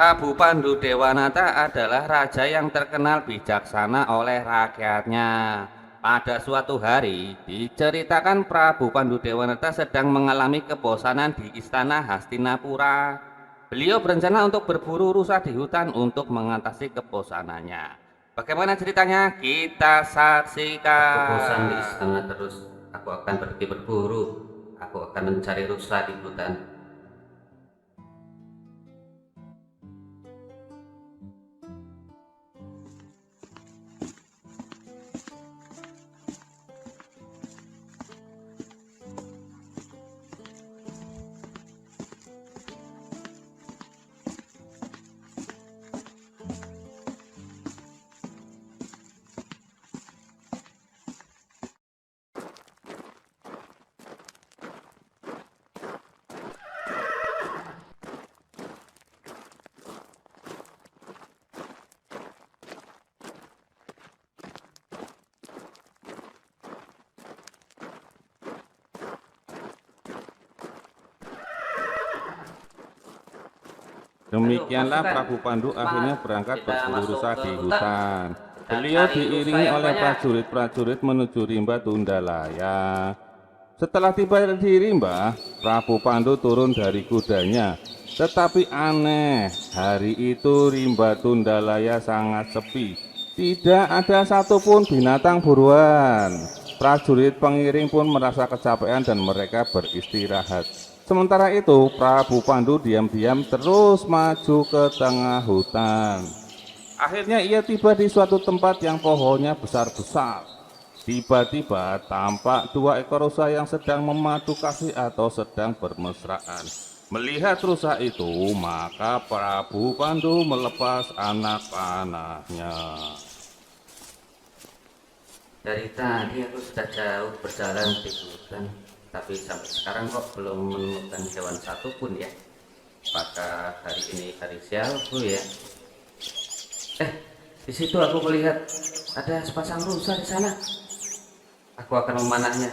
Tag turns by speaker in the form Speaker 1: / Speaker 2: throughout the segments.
Speaker 1: Prabu Pandu Dewanata adalah raja yang terkenal bijaksana oleh rakyatnya. Pada suatu hari, diceritakan Prabu Pandu Dewanata sedang mengalami kebosanan di istana Hastinapura. Beliau berencana untuk berburu rusa di hutan untuk mengatasi kebosanannya. Bagaimana ceritanya? Kita
Speaker 2: Aku bosan di
Speaker 1: saksikan.
Speaker 2: istana terus. Aku akan pergi berburu. Aku akan mencari rusa di hutan. Ayo
Speaker 1: Demikianlah
Speaker 2: pasukan,
Speaker 1: Prabu Pandu
Speaker 2: semangat.
Speaker 1: akhirnya berangkat
Speaker 2: Kita
Speaker 1: berburu
Speaker 2: masuk
Speaker 1: rusa
Speaker 2: ke
Speaker 1: di
Speaker 2: hutan
Speaker 1: hutan.
Speaker 2: dan
Speaker 1: Beliau
Speaker 2: cari rusa
Speaker 1: diiringi
Speaker 2: yang
Speaker 1: oleh
Speaker 2: banyak.
Speaker 1: prajurit-prajurit menuju Rimba Tundalaya. Setelah tiba di Rimba, Prabu Pandu turun dari kudanya. Tetapi aneh, hari itu Rimba Tundalaya sangat sepi. Tidak ada satupun binatang buruan. Prajurit pengiring pun merasa kecapean dan mereka beristirahat. Sementara itu, Prabu Pandu diam-diam terus maju ke tengah hutan. Akhirnya ia tiba di suatu tempat yang pohonnya besar-besar. Tiba-tiba tampak dua ekor rusa yang sedang memadu kasih atau sedang bermesraan. Melihat rusa itu, maka Prabu Pandu melepas anak panahnya.
Speaker 2: Dari tadi aku sudah jauh berjalan di hutan, tapi sampai sekarang kok belum menemukan hewan satupun ya. Apakah hari ini hari sialku ya? Eh, di situ aku melihat ada sepasang rusa di sana. Aku akan memanahnya.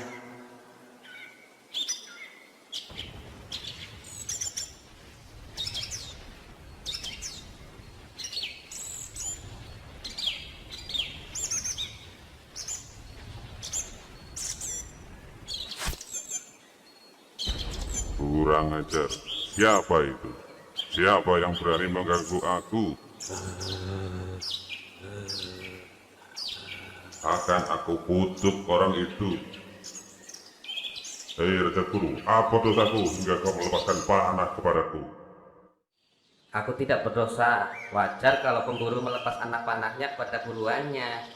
Speaker 3: Kurang ajar. Siapa itu? Siapa yang berani mengganggu aku? Akan aku kutuk orang itu. Hei Raja Guru, apa dosaku hingga kau melepaskan panah kepadaku?
Speaker 2: Aku tidak berdosa. Wajar kalau pemburu melepas anak panahnya kepada buruannya.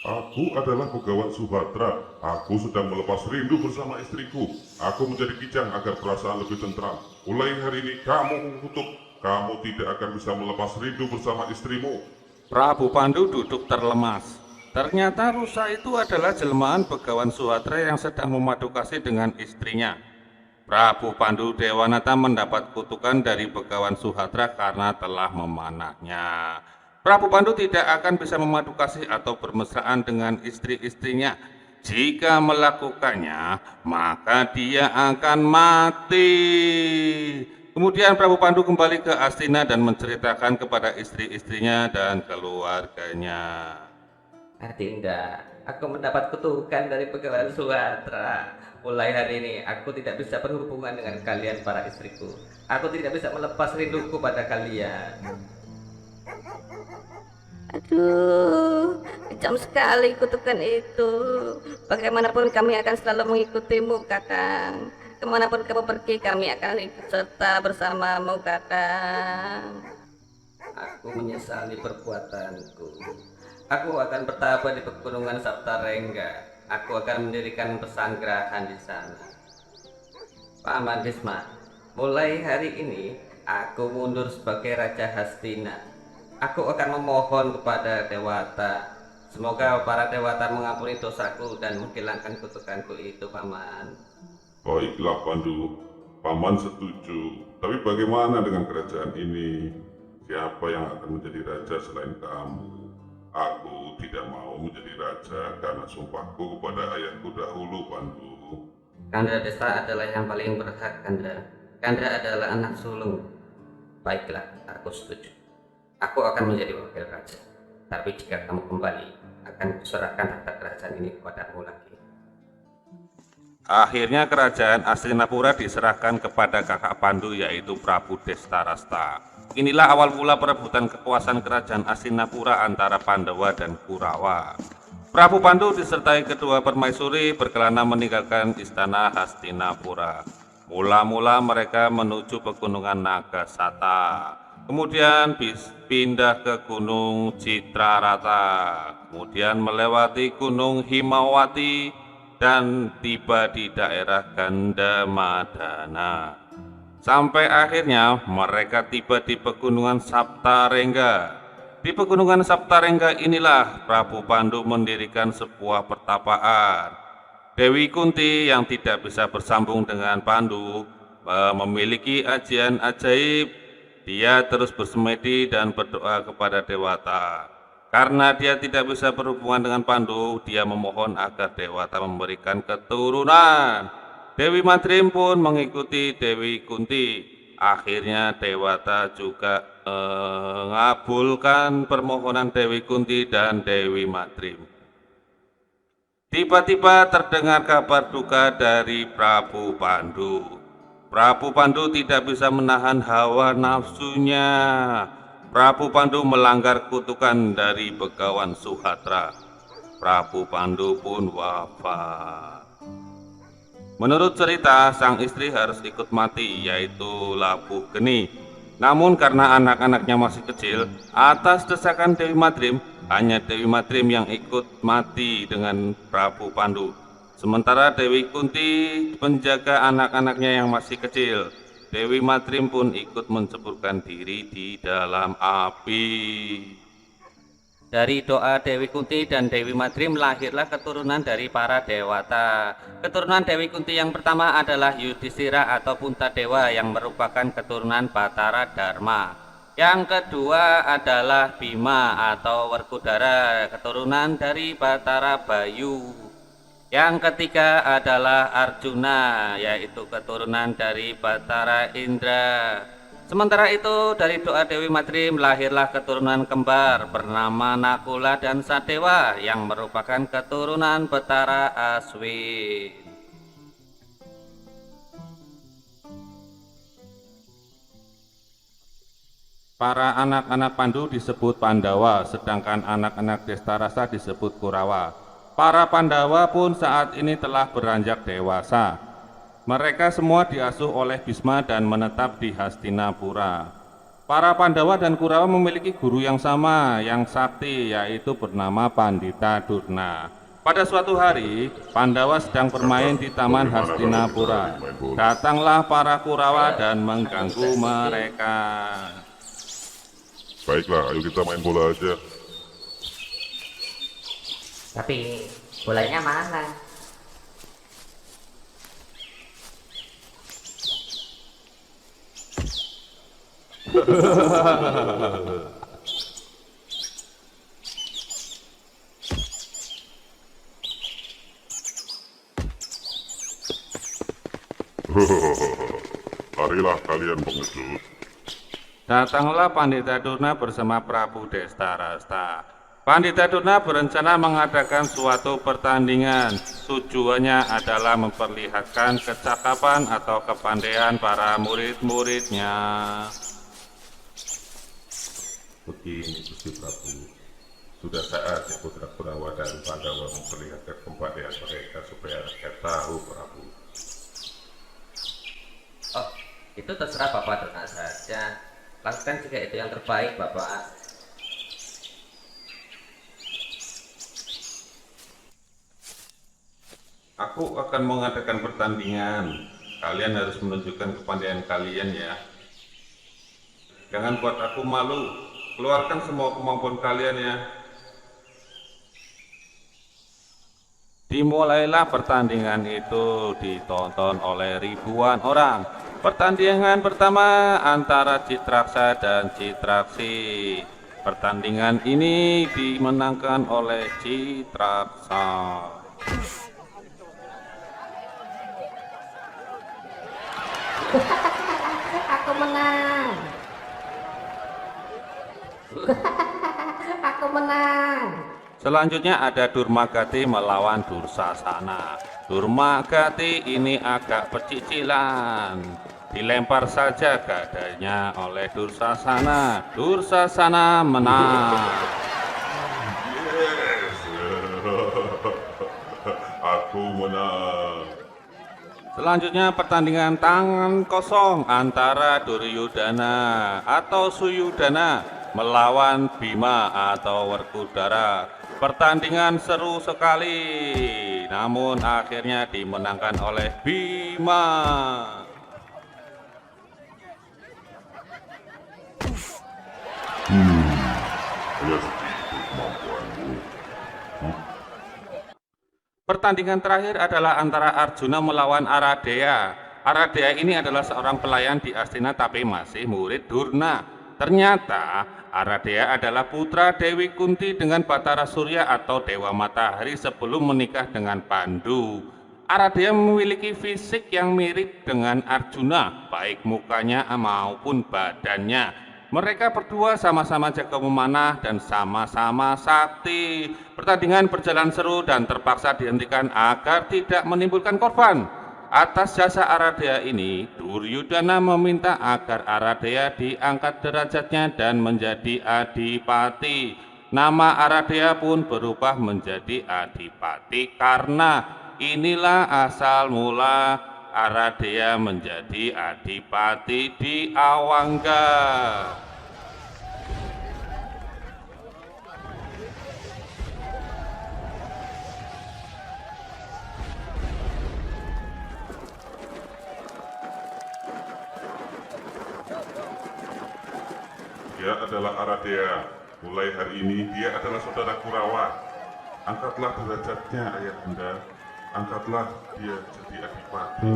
Speaker 3: Aku adalah Begawan Suhatra. Aku sedang melepas rindu bersama istriku. Aku menjadi kijang agar perasaan lebih tentram. Mulai hari ini kamu kukutuk. Kamu tidak akan bisa melepas rindu bersama istrimu.
Speaker 1: Prabu Pandu duduk terlemas. Ternyata rusa itu adalah jelmaan Begawan Suhatra yang sedang memadu kasih dengan istrinya. Prabu Pandu Dewanata mendapat kutukan dari Begawan Suhatra karena telah memanahnya. Prabu Pandu tidak akan bisa memadu kasih atau bermesraan dengan istri-istrinya. Jika melakukannya, maka dia akan mati. Kemudian Prabu Pandu kembali ke Astina dan menceritakan kepada istri-istrinya dan keluarganya.
Speaker 2: Dinda, aku mendapat kutukan dari pegawai Suhatra. Mulai hari ini, aku tidak bisa berhubungan dengan kalian para istriku. Aku tidak bisa melepas rinduku pada kalian.
Speaker 4: Aduh, kejam sekali kutukan itu. Bagaimanapun kami akan selalu mengikutimu, Kakang. Kemanapun kamu pergi, kami akan ikut serta bersamamu, Kakang.
Speaker 2: Aku menyesali perbuatanku. Aku akan bertapa di pegunungan Saptarengga. Aku akan mendirikan pesanggrahan di sana. Paman Bisma, mulai hari ini aku mundur sebagai Raja Hastina. Aku akan memohon kepada Dewata. Semoga para Dewata mengampuni dosaku dan menghilangkan kutukanku itu, Paman.
Speaker 3: Baiklah Pandu, Paman setuju. Tapi bagaimana dengan kerajaan ini? Siapa yang akan menjadi raja selain kamu? Aku tidak mau menjadi raja karena sumpahku kepada ayahku dahulu, Pandu.
Speaker 2: Kanda Desa adalah yang paling berhak, Kanda. Kanda adalah anak sulung. Baiklah, aku setuju. Aku akan menjadi wakil raja. Tapi jika kamu kembali, akan kuserahkan harta kerajaan ini kepadamu lagi.
Speaker 1: Akhirnya kerajaan Hastinapura diserahkan kepada kakak Pandu yaitu Prabu Destarasta. Inilah awal mula perebutan kekuasaan kerajaan Hastinapura antara Pandawa dan Kurawa. Prabu Pandu disertai kedua permaisuri berkelana meninggalkan istana Hastinapura. Mula-mula mereka menuju pegunungan Nagasata, kemudian pindah ke Gunung Citrarata, kemudian melewati Gunung Himawati, dan tiba di daerah Gandamadana. Sampai akhirnya mereka tiba di pegunungan Saptarengga. Di pegunungan Saptarengga inilah Prabu Pandu mendirikan sebuah pertapaan. Dewi Kunti yang tidak bisa bersambung dengan Pandu memiliki ajian ajaib. Dia terus bersemedi dan berdoa kepada Dewata. Karena dia tidak bisa berhubungan dengan Pandu, dia memohon agar Dewata memberikan keturunan. Dewi Madrim pun mengikuti Dewi Kunti. Akhirnya Dewata juga mengabulkan permohonan Dewi Kunti dan Dewi Madrim. Tiba-tiba terdengar kabar duka dari Prabu Pandu. Prabu Pandu tidak bisa menahan hawa nafsunya. Prabu Pandu melanggar kutukan dari Begawan Suhatra. Prabu Pandu pun wafat. Menurut cerita, sang istri harus ikut mati, yaitu Labuh Geni. Namun karena anak-anaknya masih kecil, atas desakan Dewi Madrim, hanya Dewi Madrim yang ikut mati dengan Prabu Pandu. Sementara Dewi Kunti menjaga anak-anaknya yang masih kecil. Dewi Madrim pun ikut menceburkan diri di dalam api.
Speaker 2: Dari doa Dewi Kunti dan Dewi Madrim lahirlah keturunan dari para dewata. Keturunan Dewi Kunti yang pertama adalah Yudhistira atau Puntadewa yang merupakan keturunan Batara Dharma. Yang kedua adalah Bima atau Werkudara, keturunan dari Batara Bayu. Yang ketiga adalah Arjuna, yaitu keturunan dari Batara Indra. Sementara itu, dari doa Dewi Madrim lahirlah keturunan kembar bernama Nakula dan Sadewa yang merupakan keturunan Betara Aswin.
Speaker 1: Para anak-anak Pandu disebut Pandawa, sedangkan anak-anak Destarasa disebut Kurawa. Para Pandawa pun saat ini telah beranjak dewasa. Mereka semua diasuh oleh Bisma dan menetap di Hastinapura. Para Pandawa dan Kurawa memiliki guru yang sama, yang sakti, yaitu bernama Pandita Durna. Pada suatu hari, Pandawa sedang bermain di Taman Hastinapura. Datanglah para Kurawa dan mengganggu mereka.
Speaker 3: Baiklah, ayo kita main bola aja.
Speaker 5: Tapi bolanya mana?
Speaker 3: Marilah kalian pengecut.
Speaker 1: Datanglah Pandita Durna bersama Prabu Destarasta. Pandita Durna berencana mengadakan suatu pertandingan. Tujuannya adalah memperlihatkan kecakapan atau kepandaian para murid-muridnya.
Speaker 3: Begini Gusti Prabu, sudah saatnya putra Kurawa dan Pandawa memperlihatkan kepandaian mereka supaya rakyat tahu, Prabu.
Speaker 2: Oh, itu terserah Bapak Durna saja. Lakukan jika itu yang terbaik, Bapak.
Speaker 1: Aku akan mengadakan pertandingan. Kalian harus menunjukkan kepandaian kalian ya. Jangan buat aku malu. Keluarkan semua kemampuan kalian ya. Dimulailah pertandingan itu ditonton oleh ribuan orang. Pertandingan pertama antara Citraksa dan Citraksi. Pertandingan ini dimenangkan oleh Citraksa.
Speaker 5: menang. Aku menang.
Speaker 1: Selanjutnya ada Durmagati melawan Dursasana. Durmagati ini agak pecicilan. Dilempar saja gadanya oleh Dursasana. Dursasana menang.
Speaker 3: Yes. Aku menang.
Speaker 1: Selanjutnya pertandingan tangan kosong antara Duryudana atau Suyudana melawan Bima atau Werkudara. Pertandingan seru sekali, namun akhirnya dimenangkan oleh Bima.
Speaker 3: Hanya segitu kemampuanmu.
Speaker 1: Pertandingan terakhir adalah antara Arjuna melawan Aradea. Aradea ini adalah seorang pelayan di Astina tapi masih murid Durna. Ternyata Aradea adalah putra Dewi Kunti dengan Batara Surya atau Dewa Matahari sebelum menikah dengan Pandu. Aradea memiliki fisik yang mirip dengan Arjuna, baik mukanya maupun badannya. Mereka berdua sama-sama jago memanah dan sama-sama sakti. Pertandingan berjalan seru dan terpaksa dihentikan agar tidak menimbulkan korban. Atas jasa Aradea ini, Duryudana meminta agar Aradea diangkat derajatnya dan menjadi adipati. Nama Aradea pun berubah menjadi Adipati karena inilah asal mula Aradea menjadi adipati di Awangga.
Speaker 3: Dia adalah Aradea. Mulai hari ini dia adalah saudara Kurawa. Angkatlah derajatnya, Ayahanda. Angkatlah dia jadi adipati.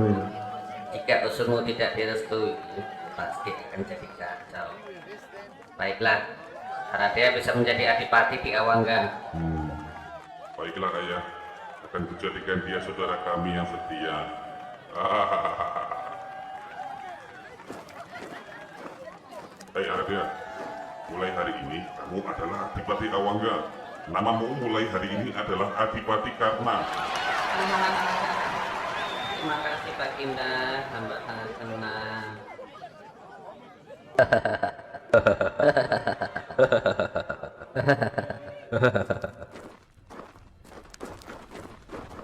Speaker 2: Jika usulmu tidak direstui, pasti akan jadi kacau. Baiklah, Aradea bisa menjadi adipati di Awangga.
Speaker 3: Baiklah, Ayah. Akan kujadikan dia saudara kami yang setia. Hei Aradea, mulai hari ini kamu adalah Adipati Awangga. Namamu mulai hari ini adalah Adipati Karna.
Speaker 2: Terima kasih Baginda, hamba sangat senang.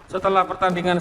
Speaker 1: Setelah pertandingan